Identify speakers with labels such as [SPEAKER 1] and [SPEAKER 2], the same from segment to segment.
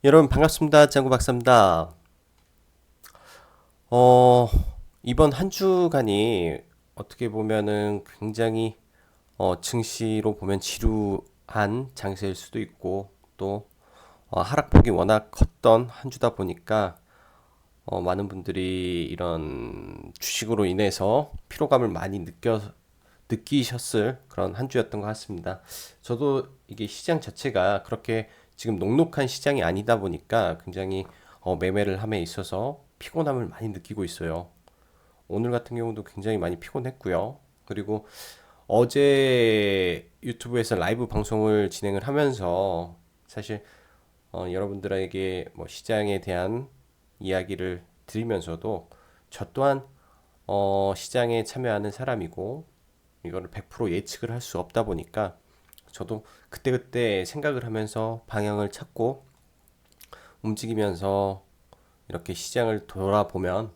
[SPEAKER 1] 여러분 반갑습니다. 짱구 박사입니다. 어, 이번 한 주간이 어떻게 보면은 굉장히 증시로 보면 지루한 장세일 수도 있고 또 하락폭이 워낙 컸던 한 주다 보니까 많은 분들이 이런 주식으로 인해서 피로감을 많이 느끼셨을 그런 한 주였던 것 같습니다. 저도 이게 시장 자체가 그렇게 지금 녹록한 시장이 아니다 보니까 굉장히 매매를 함에 있어서 피곤함을 많이 느끼고 있어요. 오늘 같은 경우도 굉장히 많이 피곤했고요. 그리고 어제 유튜브에서 라이브 방송을 진행을 하면서 사실 여러분들에게 뭐 시장에 대한 이야기를 드리면서도 저 또한 시장에 참여하는 사람이고 이거를 100% 예측을 할 수 없다 보니까 저도 그때그때 생각을 하면서 방향을 찾고 움직이면서 이렇게 시장을 돌아보면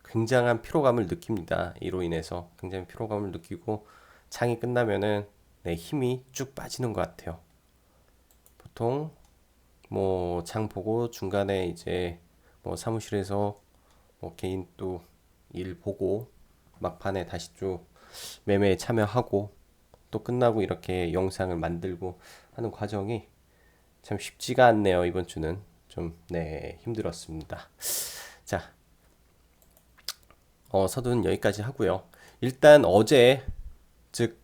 [SPEAKER 1] 굉장한 피로감을 느낍니다. 이로 인해서 굉장히 피로감을 느끼고 장이 끝나면은 내 힘이 쭉 빠지는 것 같아요. 보통 뭐 장 보고 중간에 이제 뭐 사무실에서 뭐 개인 또 일 보고 막판에 다시 쭉 매매에 참여하고 또 끝나고 이렇게 영상을 만들고 하는 과정이 참 쉽지가 않네요. 이번 주는 좀 네, 힘들었습니다. 자, 서두는 여기까지 하고요. 일단 어제 즉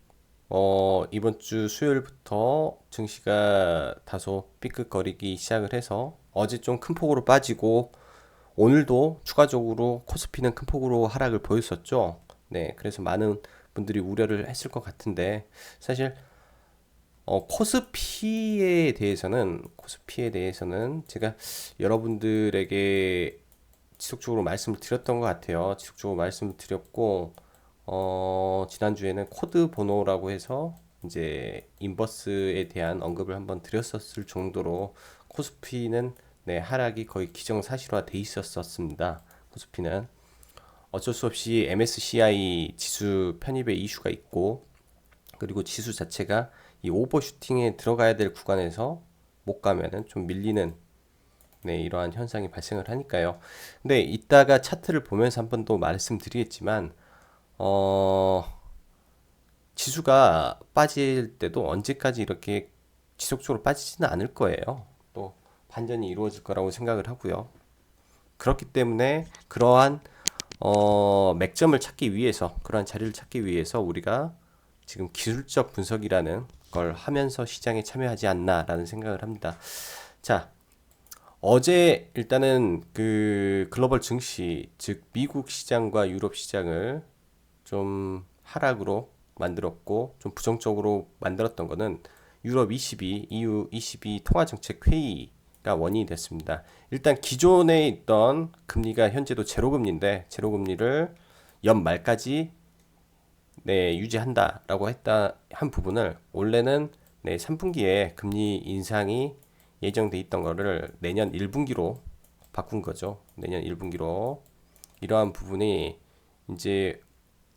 [SPEAKER 1] 이번 주 수요일부터 증시가 다소 삐끗거리기 시작을 해서 어제 좀 큰 폭으로 빠지고 오늘도 추가적으로 코스피는 큰 폭으로 하락을 보였었죠. 네, 그래서 많은 분들이 우려를 했을 것 같은데 사실 코스피에 대해서는 제가 여러분들에게 지속적으로 말씀을 드렸던 것 같아요. 지속적으로 말씀을 드렸고, 지난주에는 코드 번호라고 해서 이제 인버스에 대한 언급을 한번 드렸었을 정도로 코스피는 네, 하락이 거의 기정사실화 돼 있었습니다. 코스피는 어쩔 수 없이 MSCI 지수 편입에 이슈가 있고, 그리고 지수 자체가 이 오버슈팅에 들어가야 될 구간에서 못 가면은 좀 밀리는 네, 이러한 현상이 발생을 하니까요. 근데 이따가 차트를 보면서 한번 더 말씀드리겠지만 어, 지수가 빠질 때도 언제까지 이렇게 지속적으로 빠지지는 않을 거예요. 또 반전이 이루어질 거라고 생각을 하고요. 그렇기 때문에 그러한 맥점을 찾기 위해서 그러한 자리를 찾기 위해서 우리가 지금 기술적 분석이라는 걸 하면서 시장에 참여하지 않나라는 생각을 합니다. 자, 어제 일단은 그 글로벌 증시, 즉 미국 시장과 유럽 시장을 좀 하락으로 만들었고 좀 부정적으로 만들었던 거는 유럽 22, EU 22 통화정책 회의가 원인이 됐습니다. 일단 기존에 있던 금리가 현재도 제로금리인데 제로금리를 연말까지 네, 유지한다라고 했다 한 부분을 원래는 네, 3분기에 금리 인상이 예정돼 있던 거를 내년 1분기로 바꾼 거죠. 내년 1분기로 이러한 부분이 이제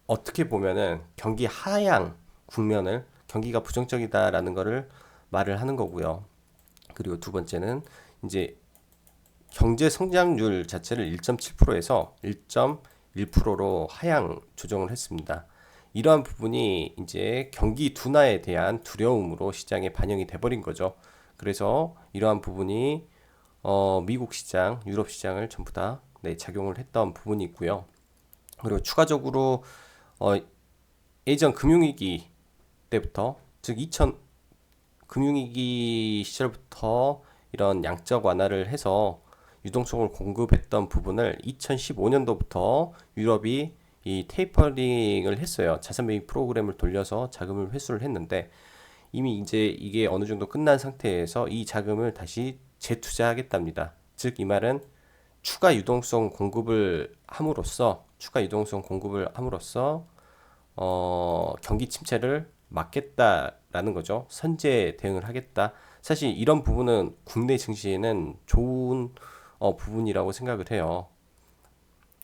[SPEAKER 1] 어떻게 보면은 경기 하향 국면을 경기가 부정적이다라는 거를 말을 하는 거고요. 그리고 두 번째는 이제 경제 성장률 자체를 1.7%에서 1.1%로 하향 조정을 했습니다. 이러한 부분이 이제 경기 둔화에 대한 두려움으로 시장에 반영이 돼버린 거죠. 그래서 이러한 부분이 미국 시장, 유럽 시장을 전부 다 네, 작용을 했던 부분이 있고요. 그리고 추가적으로 어, 예전 금융위기 때부터 즉 2000 금융위기 시절부터 이런 양적 완화를 해서 유동성을 공급했던 부분을 2015년도부터 유럽이 이 테이퍼링을 했어요. 자산 매입 프로그램을 돌려서 자금을 회수를 했는데 이미 이제 이게 어느 정도 끝난 상태에서 이 자금을 다시 재투자하겠답니다. 즉 이 말은 추가 유동성 공급을 함으로써 경기 침체를 막겠다라는 거죠. 선제 대응을 하겠다. 사실 이런 부분은 국내 증시에는 좋은 부분이라고 생각을 해요.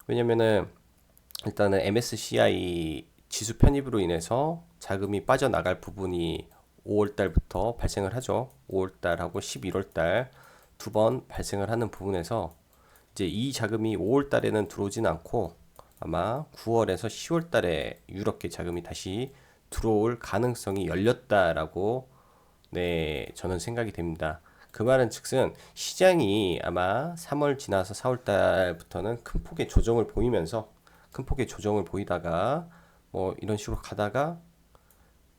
[SPEAKER 1] 왜냐면은 일단은 MSCI 지수 편입으로 인해서 자금이 빠져나갈 부분이 5월 달부터 발생을 하죠. 5월 달하고 11월 달 두 번 발생을 하는 부분에서 이제 이 자금이 5월 달에는 들어오진 않고 아마 9월에서 10월 달에 유럽계 자금이 다시 들어올 가능성이 열렸다라고 네, 저는 생각이 됩니다. 그 말은 즉슨 시장이 아마 3월 지나서 4월 달부터는 큰 폭의 조정을 보이면서 큰 폭의 조정을 보이다가 뭐 이런 식으로 가다가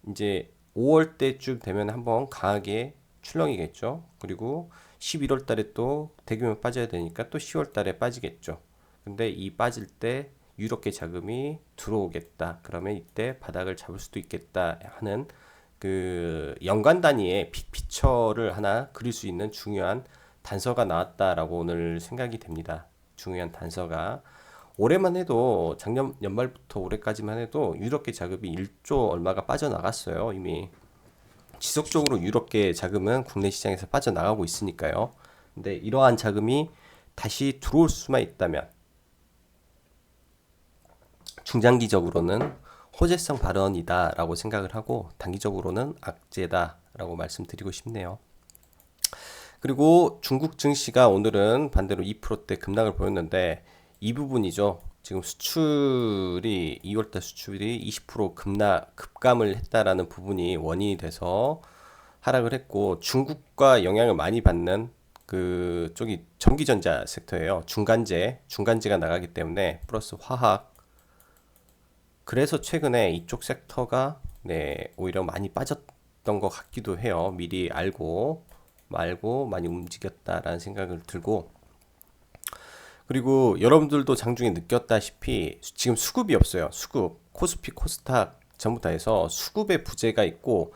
[SPEAKER 1] 이제 5월 때쯤 되면 한번 강하게 출렁이겠죠. 그리고 11월 달에 또 대규모 빠져야 되니까 또 10월 달에 빠지겠죠. 근데 이 빠질 때 유럽계 자금이 들어오겠다. 그러면 이때 바닥을 잡을 수도 있겠다 하는 그 연간 단위의 빅피처를 하나 그릴 수 있는 중요한 단서가 나왔다라고 오늘 생각이 됩니다. 중요한 단서가 올해만 해도 작년 연말부터 올해까지만 해도 유럽계 자금이 1조 얼마가 빠져나갔어요. 이미 지속적으로 유럽계 자금은 국내 시장에서 빠져나가고 있으니까요. 근데 이러한 자금이 다시 들어올 수만 있다면 중장기적으로는 호재성 발언이다라고 생각을 하고 단기적으로는 악재다라고 말씀드리고 싶네요. 그리고 중국 증시가 오늘은 반대로 2%대 급락을 보였는데 이 부분이죠. 지금 수출이 2월달 수출이 20% 급감을 했다라는 부분이 원인이 돼서 하락을 했고 중국과 영향을 많이 받는 그 쪽이 전기전자 섹터예요. 중간재가 나가기 때문에 플러스 화학. 그래서 최근에 이쪽 섹터가 네, 오히려 많이 빠졌던 것 같기도 해요. 미리 알고 말고 많이 움직였다라는 생각을 들고 그리고 여러분들도 장중에 느꼈다시피 지금 수급이 없어요. 수급 코스피 코스닥 전부 다 해서 수급의 부재가 있고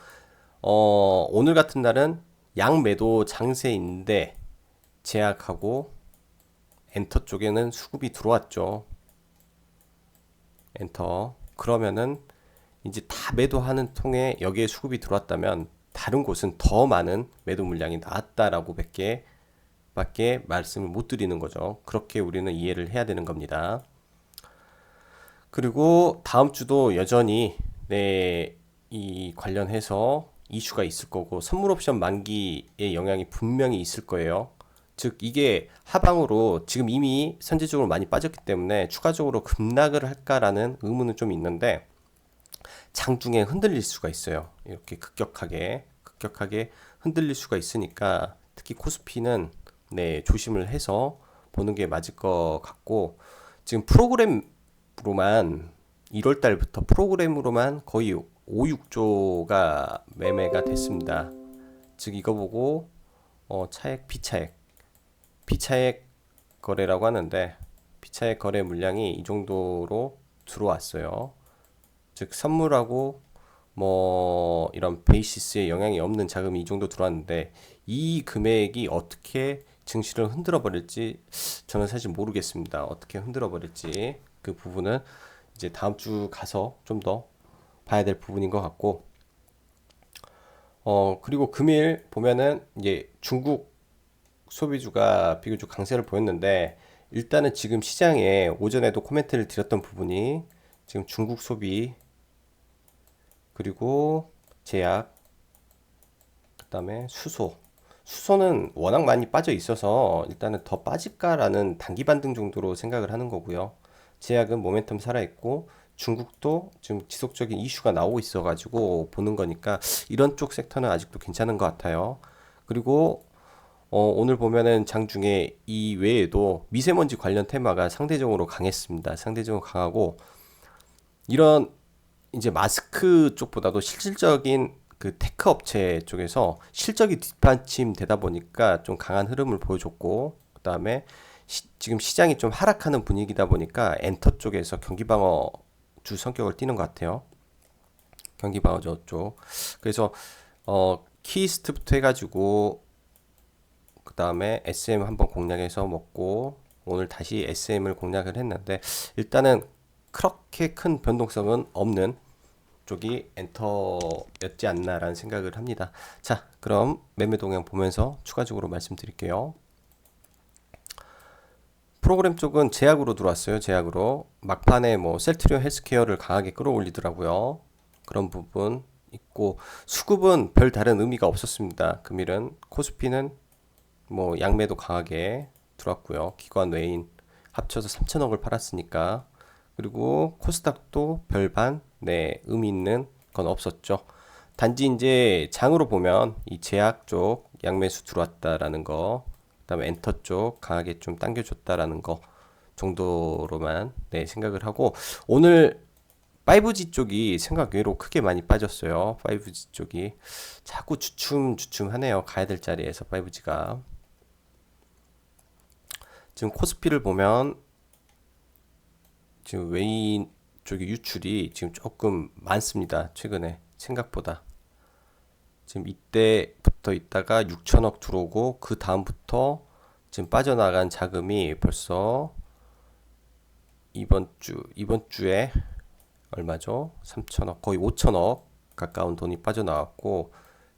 [SPEAKER 1] 오늘 같은 날은 양매도 장세인데 제약하고 엔터 쪽에는 수급이 들어왔죠. 엔터 그러면은 이제 다 매도하는 통에 여기에 수급이 들어왔다면 다른 곳은 더 많은 매도 물량이 나왔다라고 밖에 말씀을 못 드리는 거죠. 그렇게 우리는 이해를 해야 되는 겁니다. 그리고 다음 주도 여전히 네, 이 관련해서 이슈가 있을 거고 선물 옵션 만기의 영향이 분명히 있을 거예요. 즉 이게 하방으로 지금 이미 선제적으로 많이 빠졌기 때문에 추가적으로 급락을 할까라는 의문은 좀 있는데 장중에 흔들릴 수가 있어요. 이렇게 급격하게 흔들릴 수가 있으니까 특히 코스피는 네, 조심을 해서 보는 게 맞을 것 같고 지금 프로그램으로만 1월 달부터 프로그램으로만 거의 5, 6조가 매매가 됐습니다. 즉 이거 보고 차액, 비차액 거래라고 하는데 비차액 거래 물량이 이 정도로 들어왔어요. 즉 선물하고 뭐 이런 베이시스에 영향이 없는 자금이 이 정도 들어왔는데 이 금액이 어떻게 증시를 흔들어 버릴지 저는 사실 모르겠습니다. 어떻게 흔들어 버릴지 그 부분은 이제 다음 주 가서 좀 더 봐야 될 부분인 것 같고 그리고 금일 보면은 이제 중국 소비주가 비교적 강세를 보였는데 일단은 지금 시장에 오전에도 코멘트를 드렸던 부분이 지금 중국 소비 그리고 제약 그 다음에 수소는 워낙 많이 빠져 있어서 일단은 더 빠질까라는 단기 반등 정도로 생각을 하는 거고요. 제약은 모멘텀 살아있고 중국도 지금 지속적인 이슈가 나오고 있어가지고 보는 거니까 이런 쪽 섹터는 아직도 괜찮은 것 같아요. 그리고 오늘 보면은 장중에 이 외에도 미세먼지 관련 테마가 상대적으로 강했습니다. 상대적으로 강하고 이런 이제 마스크 쪽보다도 실질적인 그 테크 업체 쪽에서 실적이 뒷받침되다 보니까 좀 강한 흐름을 보여줬고 그 다음에 지금 시장이 좀 하락하는 분위기다 보니까 엔터 쪽에서 경기방어 주 성격을 띠는 것 같아요. 경기방어 쪽. 그래서 키스트부터 해가지고 그 다음에 SM 한번 공략해서 먹고 오늘 다시 SM을 공략을 했는데 일단은 그렇게 큰 변동성은 없는 쪽이 엔터였지 않나라는 생각을 합니다. 자, 그럼 매매 동향 보면서 추가적으로 말씀드릴게요. 프로그램 쪽은 제약으로 들어왔어요. 제약으로 막판에 뭐 셀트리온 헬스케어를 강하게 끌어올리더라고요. 그런 부분 있고 수급은 별 다른 의미가 없었습니다. 금일은 코스피는 뭐 양매도 강하게 들어왔고요. 기관 외인 합쳐서 3천억을 팔았으니까. 그리고 코스닥도 별반 의미 있는 건 없었죠. 단지 이제 장으로 보면 이 제약 쪽 양매수 들어왔다라는 거, 그다음에 엔터 쪽 강하게 좀 당겨줬다라는 거 정도로만 생각을 하고, 오늘 5G 쪽이 생각 외로 크게 많이 빠졌어요. 5G 쪽이 자꾸 주춤하네요. 가야 될 자리에서 5G가. 지금 코스피를 보면 지금 외인 쪽의 유출이 지금 조금 많습니다. 최근에 생각보다. 지금 이때부터 있다가 6천억 들어오고 그 다음부터 지금 빠져나간 자금이 벌써 이번 주에 얼마죠? 3천억, 거의 5천억 가까운 돈이 빠져나왔고,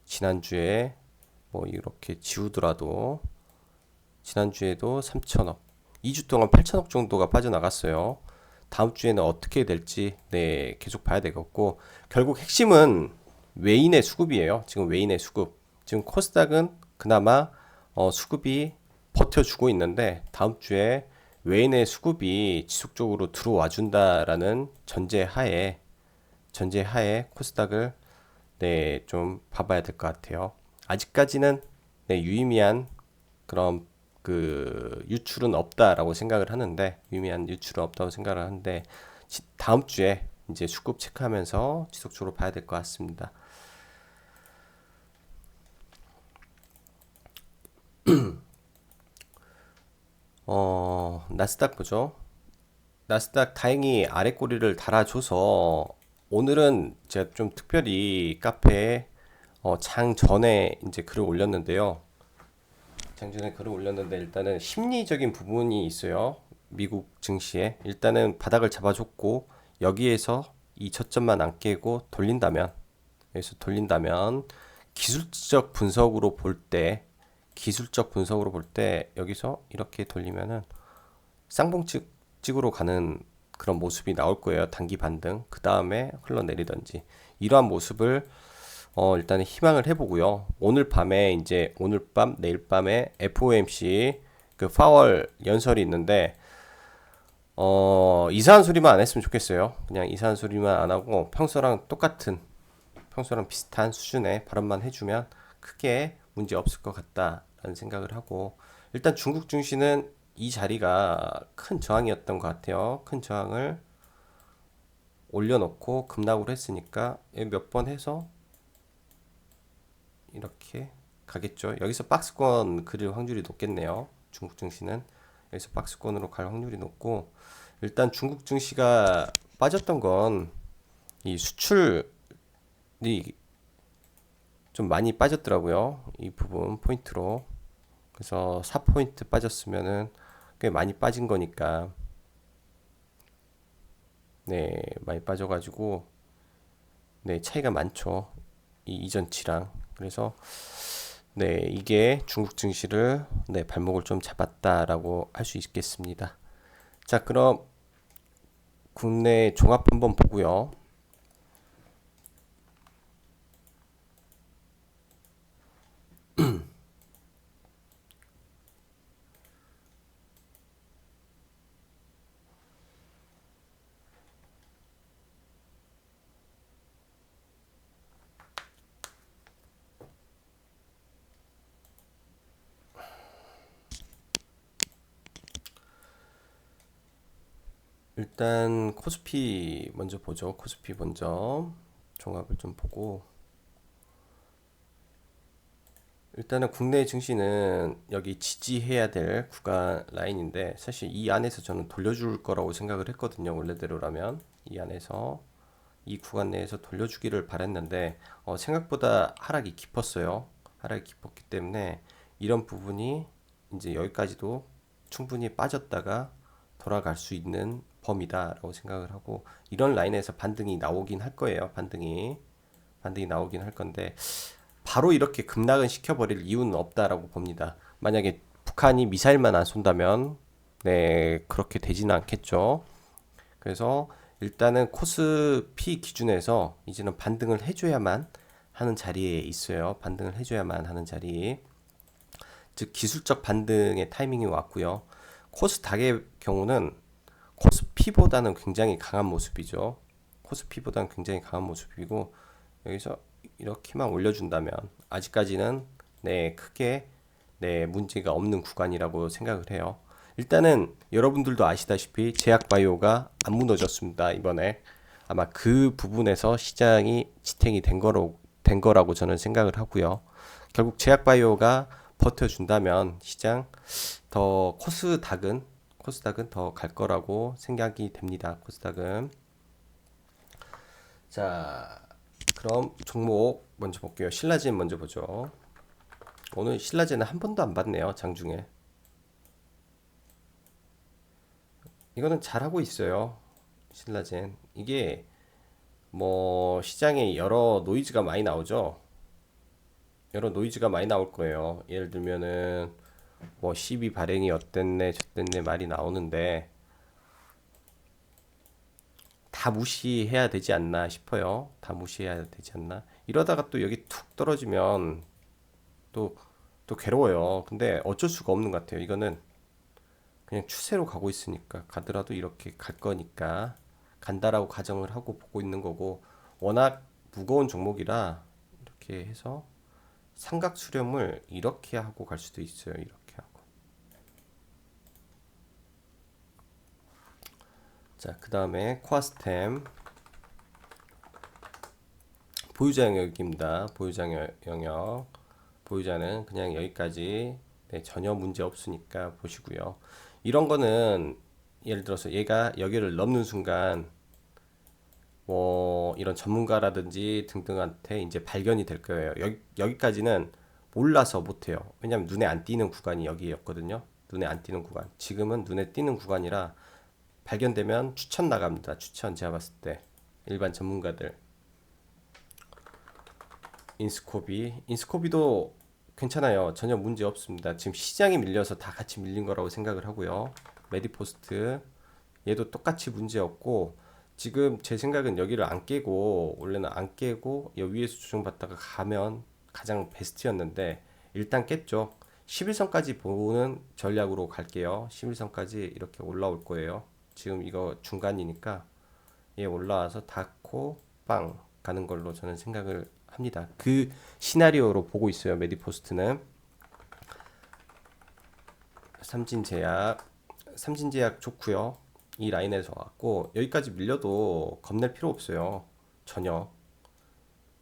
[SPEAKER 1] 지난주에 뭐 이렇게 지우더라도 지난주에도 3천억, 2주 동안 8천억 정도가 빠져나갔어요. 다음 주에는 어떻게 될지 계속 봐야 되겠고, 결국 핵심은 외인의 수급이에요. 지금 외인의 수급. 지금 코스닥은 그나마 수급이 버텨주고 있는데, 다음 주에 외인의 수급이 지속적으로 들어와 준다라는 전제하에 코스닥을 좀 봐봐야 될 것 같아요. 아직까지는 유의미한 그런 그 유출은 없다라고 생각을 하는데, 유의미한 유출은 없다고 생각을 하는데, 다음 주에 이제 수급 체크하면서 지속적으로 봐야 될 것 같습니다. 나스닥 보죠. 나스닥 다행히 아래 꼬리를 달아줘서, 오늘은 제가 좀 특별히 카페에 장 전에 이제 글을 올렸는데요. 장 전에 글을 올렸는데, 일단은 심리적인 부분이 있어요. 미국 증시에 일단은 바닥을 잡아줬고, 여기에서 이 저점만 안 깨고 돌린다면, 여기서 돌린다면 기술적 분석으로 볼 때 여기서 이렇게 돌리면은 쌍봉찍으로 가는 그런 모습이 나올 거예요. 단기 반등. 그 다음에 흘러내리던지. 이러한 모습을 일단은 희망을 해보고요. 오늘 밤, 내일 밤에 FOMC 그 파월 연설이 있는데, 이상한 소리만 안 했으면 좋겠어요. 그냥 이상한 소리만 안 하고 평소랑 비슷한 수준의 발언만 해주면 크게 문제 없을 것 같다라는 생각을 하고, 일단 중국 증시는 이 자리가 큰 저항이었던 것 같아요. 큰 저항을 올려놓고 급락으로 했으니까 몇 번 해서 이렇게 가겠죠. 여기서 박스권 그릴 확률이 높겠네요. 중국 증시는 여기서 박스권으로 갈 확률이 높고, 일단 중국 증시가 빠졌던 건 이 수출이 좀 많이 빠졌더라고요. 이 부분 포인트로. 그래서 4포인트 빠졌으면은 꽤 많이 빠진 거니까, 많이 빠져가지고 차이가 많죠. 이 이전치랑. 그래서 이게 중국 증시를 발목을 좀 잡았다라고 할 수 있겠습니다. 자, 그럼 국내 종합 한번 보고요. 일단 코스피 먼저 보죠. 코스피 먼저 종합을 좀 보고, 일단은 국내 증시는 여기 지지해야 될 구간 라인인데, 사실 이 안에서 저는 돌려줄 거라고 생각을 했거든요. 원래대로라면 이 안에서 이 구간 내에서 돌려주기를 바랬는데, 생각보다 하락이 깊었어요. 하락이 깊었기 때문에 이런 부분이 이제 여기까지도 충분히 빠졌다가 돌아갈 수 있는 범위다라고 생각을 하고, 이런 라인에서 반등이 나오긴 할 거예요. 반등이 나오긴 할 건데, 바로 이렇게 급락은 시켜버릴 이유는 없다라고 봅니다. 만약에 북한이 미사일만 안 쏜다면 그렇게 되지는 않겠죠. 그래서 일단은 코스피 기준에서 이제는 반등을 해줘야만 하는 자리에 있어요. 반등을 해줘야만 하는 자리. 즉 기술적 반등의 타이밍이 왔고요. 코스닥의 경우는 코스피보다는 굉장히 강한 모습이죠. 코스피보다는 굉장히 강한 모습이고 여기서 이렇게만 올려준다면 아직까지는 네 크게 네 문제가 없는 구간이라고 생각을 해요. 일단은 여러분들도 아시다시피 제약바이오가 안 무너졌습니다. 이번에 아마 그 부분에서 시장이 지탱이 된 거라고 저는 생각을 하고요. 결국 제약바이오가 버텨준다면 시장 더 코스닥은 더 갈 거라고 생각이 됩니다. 코스닥은. 자, 그럼 종목 먼저 볼게요. 신라젠 먼저 보죠. 오늘 신라젠은 한 번도 안 봤네요. 장중에. 이거는 잘하고 있어요. 신라젠. 이게 뭐 시장에 여러 노이즈가 많이 나오죠. 여러 노이즈가 많이 나올 거예요. 예를 들면은 뭐 12 발행이 어땠네 저땠네 말이 나오는데 다 무시해야 되지 않나 싶어요. 다 무시해야 되지 않나. 이러다가 또 여기 툭 떨어지면 또, 또 괴로워요. 근데 어쩔 수가 없는 것 같아요. 이거는 그냥 추세로 가고 있으니까 가더라도 이렇게 갈 거니까 간다라고 가정을 하고 보고 있는 거고 워낙 무거운 종목이라 이렇게 해서 삼각 수렴을 이렇게 하고 갈 수도 있어요. 이렇게 하고. 자, 그 다음에 코아스템 보유자 영역입니다. 보유자 영역. 보유자는 그냥 여기까지 네, 전혀 문제 없으니까 보시고요. 이런 거는 예를 들어서 얘가 여기를 넘는 순간 뭐 이런 전문가라든지 등등한테 이제 발견이 될 거예요. 여기까지는 몰라서 못해요. 왜냐면 눈에 안 띄는 구간이 여기였거든요. 눈에 안 띄는 구간. 지금은 눈에 띄는 구간이라 발견되면 추천 나갑니다. 추천 제가 봤을 때 일반 전문가들 인스코비도 괜찮아요. 전혀 문제 없습니다. 지금 시장이 밀려서 다 같이 밀린 거라고 생각을 하고요. 메디포스트 얘도 똑같이 문제 없고 지금 제 생각은 여기를 안 깨고 원래는 안 깨고 여기 위에서 조정받다가 가면 가장 베스트였는데 일단 깼죠. 11선까지 보는 전략으로 갈게요. 11선까지 이렇게 올라올 거예요. 지금 이거 중간이니까 얘 올라와서 닫고 빵 가는 걸로 저는 생각을 합니다. 그 시나리오로 보고 있어요. 메디포스트는 삼진제약 좋고요. 이 라인에서 왔고 여기까지 밀려도 겁낼 필요 없어요. 전혀.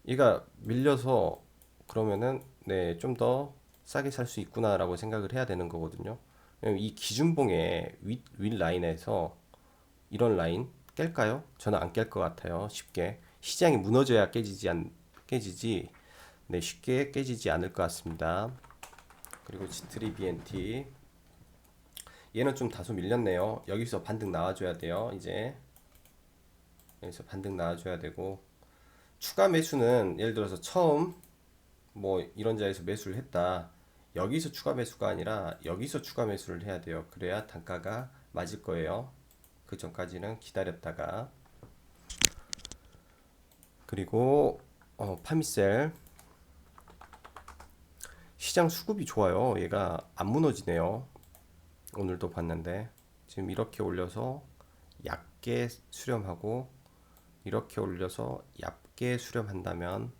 [SPEAKER 1] 얘가 밀려서 그러면은 네, 좀 더 싸게 살 수 있구나라고 생각을 해야 되는 거거든요. 왜냐면 이 기준봉의 윗 라인에서 이런 라인 깰까요? 저는 안 깰 것 같아요. 쉽게 시장이 무너져야 깨지지 네, 쉽게 깨지지 않을 것 같습니다. 그리고 지트리 BNT 얘는 좀 다소 밀렸네요. 여기서 반등 나와줘야 돼요. 이제 여기서 반등 나와줘야 되고 추가 매수는 예를 들어서 처음 뭐 이런 자리에서 매수를 했다. 여기서 추가 매수가 아니라 여기서 추가 매수를 해야 돼요. 그래야 단가가 맞을 거예요. 그 전까지는 기다렸다가 그리고 파미셀 시장 수급이 좋아요. 얘가 안 무너지네요. 오늘도 봤는데 지금 이렇게 올려서 얕게 수렴하고 이렇게 올려서 얕게 수렴한다면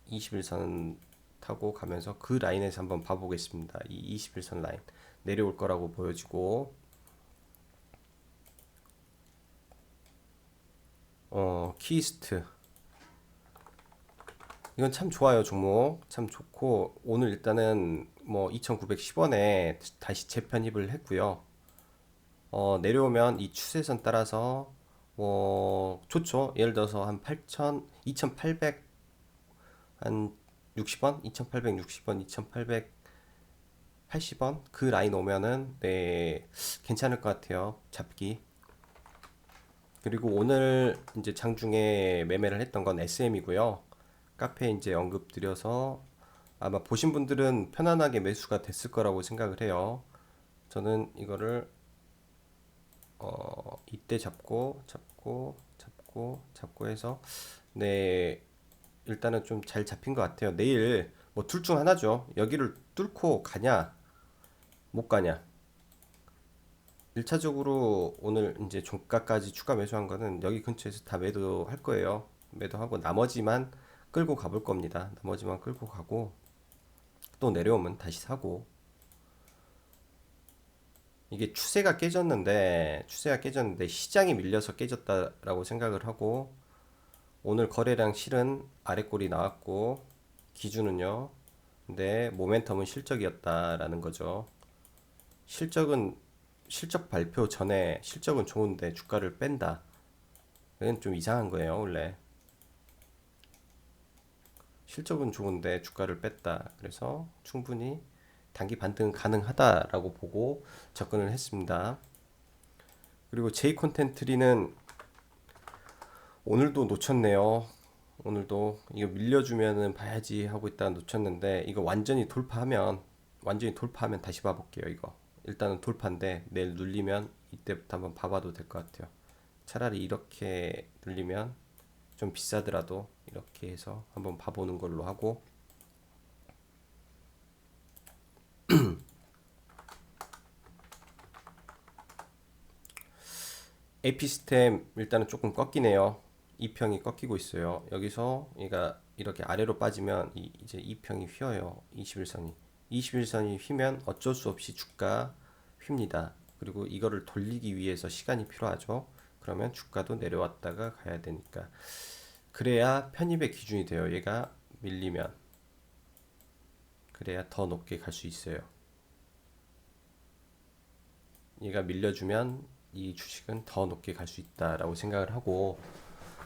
[SPEAKER 1] 21선 타고 가면서 그 라인에서 한번 봐보겠습니다. 이 21선 라인 내려올 거라고 보여지고 키스트 이건 참 좋아요. 종목 참 좋고 오늘 일단은 뭐 2,910원에 다시 재편입을 했고요. 내려오면 이 추세선 따라서 뭐 좋죠. 예를 들어서 한 8,000, 2,800 한 60원, 2,860원, 2,880원 그 라인 오면은 네 괜찮을 것 같아요. 잡기. 그리고 오늘 이제 장중에 매매를 했던 건 SM이고요. 카페에 이제 언급 드려서 아마 보신 분들은 편안하게 매수가 됐을 거라고 생각을 해요. 저는 이거를 이때 잡고 해서 네 일단은 좀 잘 잡힌 것 같아요. 내일 뭐 둘 중 하나죠. 여기를 뚫고 가냐 못 가냐? 1차적으로 오늘 이제 종가까지 추가 매수한 거는 여기 근처에서 다 매도할 거예요. 매도하고 나머지만 끌고 가볼 겁니다. 나머지만 끌고 가고 또 내려오면 다시 사고. 이게 추세가 깨졌는데 시장이 밀려서 깨졌다라고 생각을 하고, 오늘 거래량 실은 아래 꼴이 나왔고 기준은요. 근데 모멘텀은 실적이었다라는 거죠. 실적은 실적 발표 전에 실적은 좋은데 주가를 뺀다. 그건 좀 이상한 거예요, 원래. 실적은 좋은데 주가를 뺐다. 그래서 충분히 단기 반등 가능하다라고 보고 접근을 했습니다. 그리고 J 콘텐트리는 오늘도 놓쳤네요. 오늘도 이거 밀려주면은 봐야지 하고 있다가 놓쳤는데, 이거 완전히 돌파하면 다시 봐볼게요. 이거 일단은 돌파인데 내일 눌리면 이때부터 한번 봐봐도 될 것 같아요. 차라리 이렇게 눌리면 좀 비싸더라도 이렇게 해서 한번 봐보는 걸로 하고, 에피스템 일단은 조금 꺾이네요. 2평이 꺾이고 있어요. 여기서 얘가 이렇게 아래로 빠지면 이제 2평이 휘어요. 21선이 휘면 어쩔 수 없이 주가 휩니다. 그리고 이거를 돌리기 위해서 시간이 필요하죠. 그러면 주가도 내려왔다가 가야 되니까, 그래야 편입의 기준이 돼요. 얘가 밀리면 그래야 더 높게 갈 수 있어요. 얘가 밀려주면 이 주식은 더 높게 갈 수 있다라고 생각을 하고,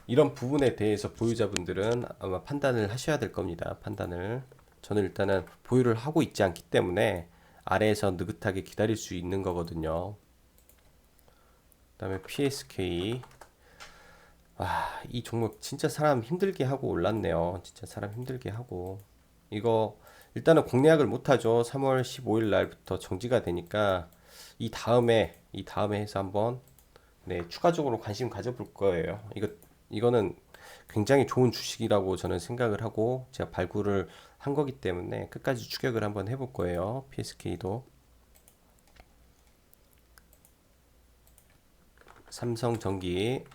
[SPEAKER 1] 이런 부분에 대해서 보유자분들은 아마 판단을 하셔야 될 겁니다. 판단을. 저는 일단은 보유를 하고 있지 않기 때문에 아래에서 느긋하게 기다릴 수 있는 거거든요. 그다음에 PSK. 이 종목 진짜 사람 힘들게 하고 올랐네요. 진짜 사람 힘들게 하고. 이거 일단은 공략을 못하죠. 3월 15일 날부터 정지가 되니까 이 다음에 해서 한번, 네, 추가적으로 관심 가져볼 거예요. 이거는 굉장히 좋은 주식이라고 저는 생각을 하고 제가 발굴을 한 거기 때문에 끝까지 추격을 한번 해볼 거예요. PSK도. 삼성전기.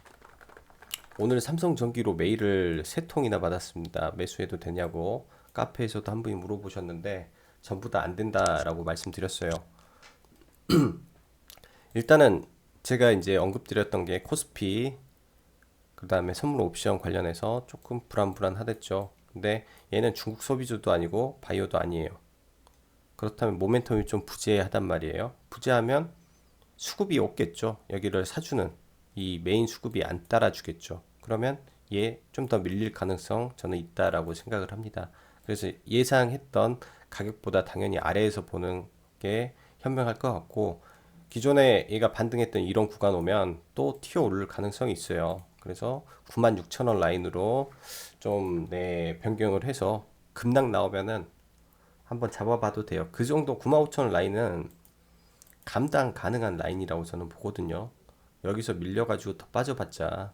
[SPEAKER 1] 오늘 삼성전기로 메일을 3통이나 받았습니다. 매수해도 되냐고 카페에서도 한 분이 물어보셨는데 전부 다 안 된다라고 말씀드렸어요. 일단은 제가 이제 언급드렸던 게 코스피, 그 다음에 선물 옵션 관련해서 조금 불안불안하댔죠. 근데 얘는 중국 소비주도 아니고 바이오도 아니에요. 그렇다면 모멘텀이 좀 부재하단 말이에요. 부재하면 수급이 없겠죠. 여기를 사주는 이 메인 수급이 안 따라주겠죠. 그러면 얘 좀 더 밀릴 가능성 저는 있다라고 생각을 합니다. 그래서 예상했던 가격보다 당연히 아래에서 보는 게 현명할 것 같고, 기존에 얘가 반등했던 이런 구간 오면 또 튀어 오를 가능성이 있어요. 그래서 96,000원 라인으로 좀, 네, 변경을 해서 급락 나오면은 한번 잡아봐도 돼요. 그 정도 95,000원 라인은 감당 가능한 라인이라고 저는 보거든요. 여기서 밀려가지고 더 빠져봤자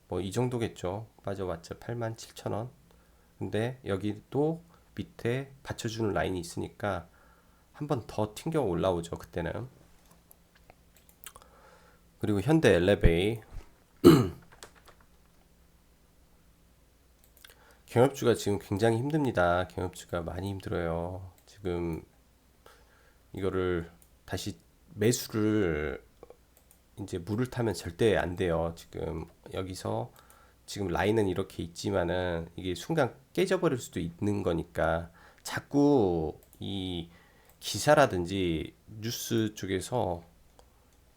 [SPEAKER 1] 뭐 이 정도겠죠. 빠져봤자 87,000원. 근데 여기도 밑에 받쳐주는 라인이 있으니까 한번 더 튕겨 올라오죠, 그때는. 그리고 현대 엘레베이. 경협주가 지금 굉장히 힘듭니다. 경협주가 많이 힘들어요. 지금 이거를 다시 매수를, 이제 물을 타면 절대 안 돼요. 지금 여기서 지금 라인은 이렇게 있지만은 이게 순간 깨져버릴 수도 있는 거니까, 자꾸 이 기사라든지 뉴스 쪽에서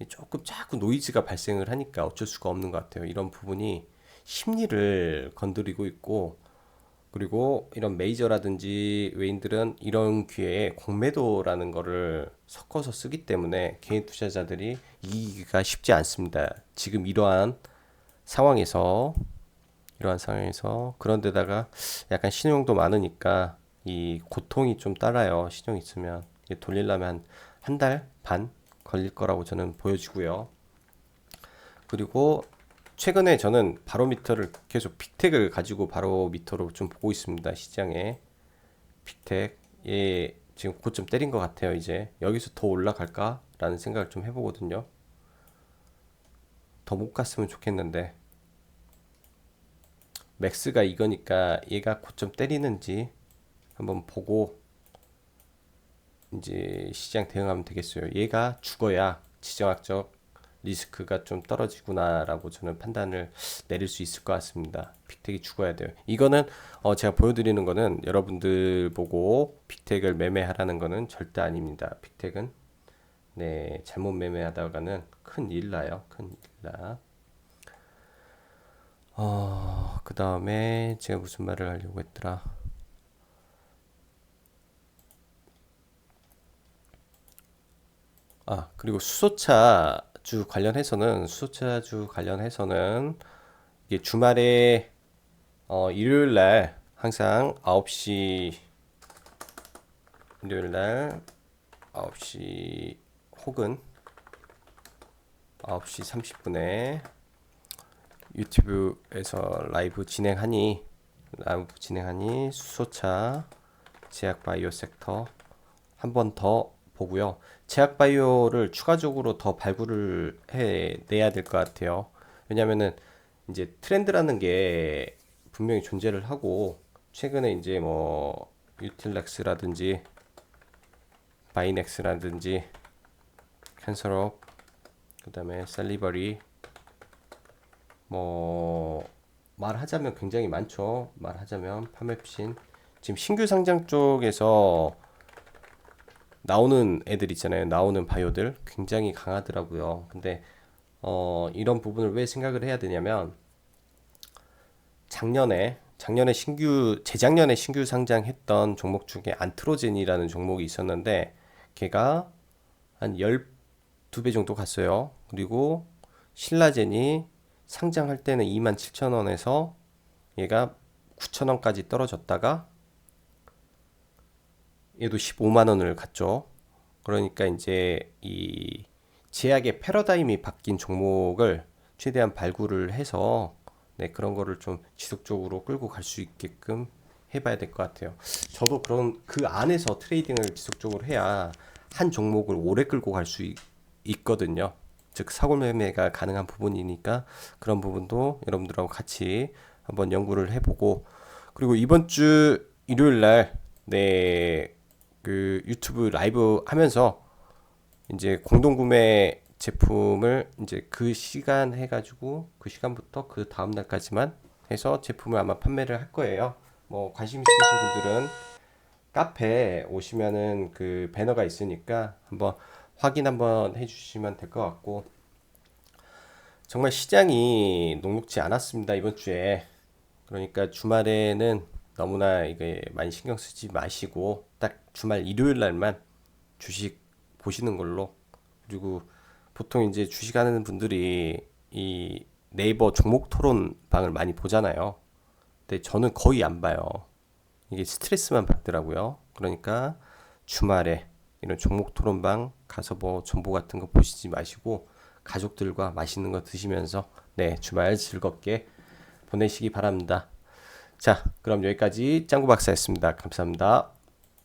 [SPEAKER 1] 조금 자꾸 노이즈가 발생을 하니까 어쩔 수가 없는 것 같아요. 이런 부분이 심리를 건드리고 있고, 그리고 이런 메이저라든지 외인들은 이런 기회에 공매도라는 거를 섞어서 쓰기 때문에 개인 투자자들이 이기기가 쉽지 않습니다. 지금 이러한 상황에서 그런데다가 약간 신용도 많으니까 이 고통이 좀 따라요. 신용 있으면 이게 돌리려면 한 달 반 걸릴 거라고 저는 보여지고요. 그리고 최근에 저는 바로미터를 계속 빅텍을 가지고 바로미터로 좀 보고 있습니다. 시장에 빅텍, 예, 지금 고점 때린 것 같아요. 이제 여기서 더 올라갈까라는 생각을 좀 해보거든요. 더 못 갔으면 좋겠는데 맥스가 이거니까 얘가 고점 때리는지 한번 보고 이제 시장 대응하면 되겠어요. 얘가 죽어야 지정학적 리스크가 좀 떨어지구나라고 저는 판단을 내릴 수 있을 것 같습니다. 빅텍이 죽어야 돼요. 이거는 제가 보여드리는 거는 여러분들 보고 빅텍을 매매하라는 거는 절대 아닙니다. 빅텍은 네 잘못 매매하다가는 큰 일 나요. 큰 일 나. 그 다음에 제가 무슨 말을 하려고 했더라. 그리고 수소차주 관련해서는 이게 주말에 일요일 날 항상 9시 일요일 날 9시 혹은 9시 30분에 유튜브에서 라이브 진행하니 수소차 제약바이오 섹터 한 번 더 보고요. 제약바이오를 추가적으로 더 발굴을 해내야 될 것 같아요. 왜냐면은 이제 트렌드라는 게 분명히 존재를 하고 최근에 이제 뭐 유틸렉스라든지 바이넥스라든지 캔서럽 그다음에 셀리버리 뭐 말하자면 굉장히 많죠. 말하자면 파맵신 지금 신규 상장 쪽에서 나오는 애들 있잖아요. 나오는 바이오들 굉장히 강하더라고요. 근데 이런 부분을 왜 생각을 해야 되냐면 재작년에 신규 상장했던 종목 중에 안트로젠이라는 종목이 있었는데 걔가 한 12배 정도 갔어요. 그리고 신라젠이 상장할 때는 27,000원에서 얘가 9,000원까지 떨어졌다가 얘도 15만 원을 갔죠. 그러니까 이제 이 제약의 패러다임이 바뀐 종목을 최대한 발굴을 해서 네, 그런 거를 좀 지속적으로 끌고 갈 수 있게끔 해봐야 될 것 같아요. 저도 그런 그 안에서 트레이딩을 지속적으로 해야 한 종목을 오래 끌고 갈 수 있거든요. 즉 사고 매매가 가능한 부분이니까 그런 부분도 여러분들하고 같이 한번 연구를 해보고 그리고 이번 주 일요일 날 네, 그 유튜브 라이브 하면서 이제 공동구매 제품을 이제 그 시간 해가지고 그 시간부터 그 다음 날까지만 해서 제품을 아마 판매를 할 거예요. 뭐 관심 있으신 분들은 카페 오시면은 그 배너가 있으니까 한번 확인 한번 해주시면 될 것 같고 정말 시장이 녹록지 않았습니다 이번 주에. 그러니까 주말에는 너무나 이게 많이 신경 쓰지 마시고 딱 주말 일요일 날만 주식 보시는 걸로. 그리고 보통 이제 주식하는 분들이 이 네이버 종목 토론 방을 많이 보잖아요. 근데 저는 거의 안 봐요. 이게 스트레스만 받더라고요. 그러니까 주말에 이런 종목 토론방 가서 뭐 정보 같은 거 보시지 마시고 가족들과 맛있는 거 드시면서 네, 주말 즐겁게 보내시기 바랍니다. 자, 그럼 여기까지 짱구 박사였습니다. 감사합니다.